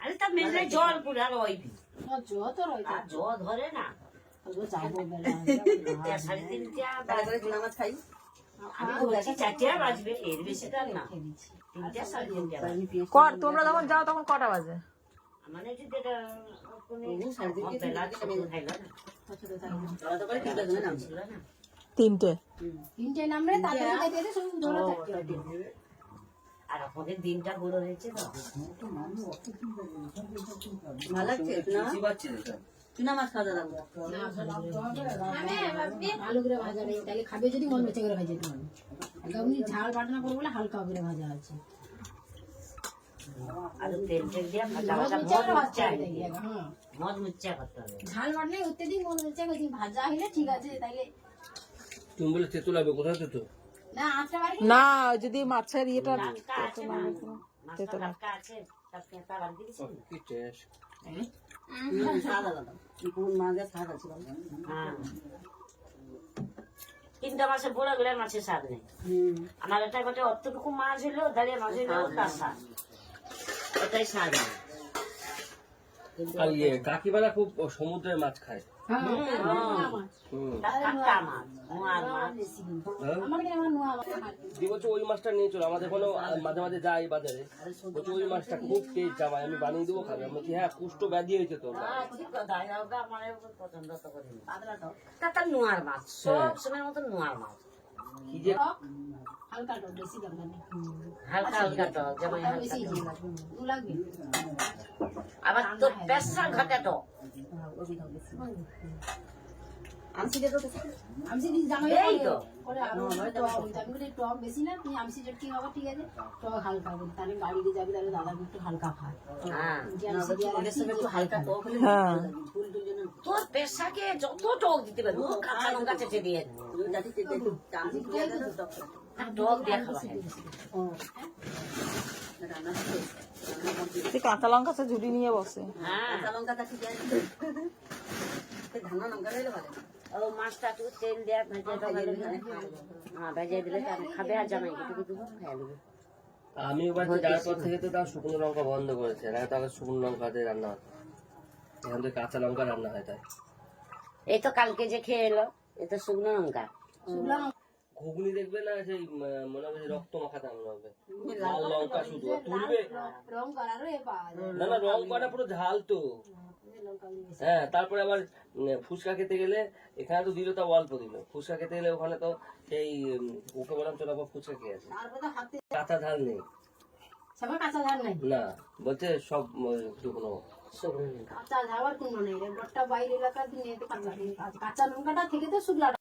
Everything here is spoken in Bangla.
আরে তার মেয়ে জল পুরা রইবি জল ধরে না সাড়ে তিনটা নামাজ খাই আমি বলছি চারটা বাজবে এর বেশি তার না তিনটা সাড়ে তিনটা তোমরা যখন যাও তখন কটা বাজে? মানে যেটা তিনটে নামলে আর আপনাদের দিনটা বড় হয়েছে তো ভালো লাগছে চুনা মাছ খাওয়া দাদা ভালো করে ভাজা নেই তাহলে খাবে যদি মন বেঁচে করে ভাজা দিতে একদম ঝাল বাটনা করবো বলে হালকা করে ভাজা আছে আর তেল তেল দিয়ে মদ মুচ্চা করতে হবে ঝাল বাটনা অত্যাধিক মন বেঁচে ভাজা হলে ঠিক আছে তাইলে তুমি বলে তেঁতুল হবে কোথায় তেঁতুল না আটটা বাড়ি না যদি মাছের ইয়েটা টাটকা আছে না মাছটা টাটকা আছে টাটকা তার দিয়েছি কি টেস্ট সাদা দাদা কোন মাছের স্বাদ আছে হ্যাঁ তিনটা মাছের বড় গুলো মাছের স্বাদ নেই আমার এটা গোটে অতটুকু মাছ হলো দাঁড়িয়ে মাছ হলো তার স্বাদ এটাই স্বাদ আর ইয়ে কাকিমারা খুব সমুদ্রের মাছ খায় টাটকা মাছ নোয়ার মাছ দিয়ে বলছে ওই মাছটা নিয়ে চলো আমাদের কোনো মাঝে মাঝে যাই বাজারে বলছে ওই মাছটা খুব টেস্ট জামাই আমি বানিয়ে দেবো খাবে আমি বলছি হ্যাঁ কুষ্ঠ ব্যাধি হয়েছে তোর পছন্দ তো করি তার নোয়ার মাছ সব সময় মতো নোয়ার মাছ কি যে হালকা টক বেশি দরকার নেই হালকা হালকা টক যেমন বেশি লাগবে আবার তোর পেশা ঘাটা টক আমসি যেত আমসি দিন জামাই এই তো করে আরো টক বেশি না তুমি আমসি যেত কি হবে ঠিক আছে টক হালকা হবে তাহলে বাড়ি দিয়ে যাবে তাহলে দাদা একটু হালকা খায় হ্যাঁ একটু হালকা টক হলে হ্যাঁ তোর পেশাকে যত টক দিতে পারবি কাঁচা লঙ্কা চেঁচে দিয়ে টক দিয়ে খাওয়া কাঁচা লঙ্কা সে ঝুড়ি নিয়ে বসে। হ্যাঁ লঙ্কাটা ঠিক আছে ধানা লঙ্কা দিলে ভালো ও মাছটা একটু তেল দিয়ে ভেজে দিলে খাবে আর জামাই কিছু কিছু খেয়ে নেবে আমি এবার যাওয়ার পর থেকে তো তার শুকনো লঙ্কা বন্ধ করেছে না তো আগে শুকনো লঙ্কা দিয়ে রান্না হয় এখন তো কাঁচা লঙ্কা রান্না হয় তাই এই তো কালকে যে খেয়ে এলো এ তো শুকনো লঙ্কা ঘুগনি দেখবে না সেই মনে হবে রক্ত মাখা দাম হবে লাল লঙ্কা শুধু তুলবে রং করারও এ পাওয়া যায় না না রং করা পুরো ঝাল তো হ্যাঁ তারপরে আবার ফুচকা খেতে গেলে এখানে তো দিল তা অল্প দিল ফুচকা খেতে গেলে ওখানে তো সেই ওকে বললাম চলো আবার ফুচকা খেয়ে আসে তারপরে হাতে কাঁচা ঝাল নেই সবার কাঁচা ঝাল নাই না বলছে সব শুকনো শুকনো লঙ্কা কাঁচা ঝাল আর কোনো নেই গোটা বাইরে এলাকার দিনে কাঁচা লঙ্কাটা থেকে তো শুকলা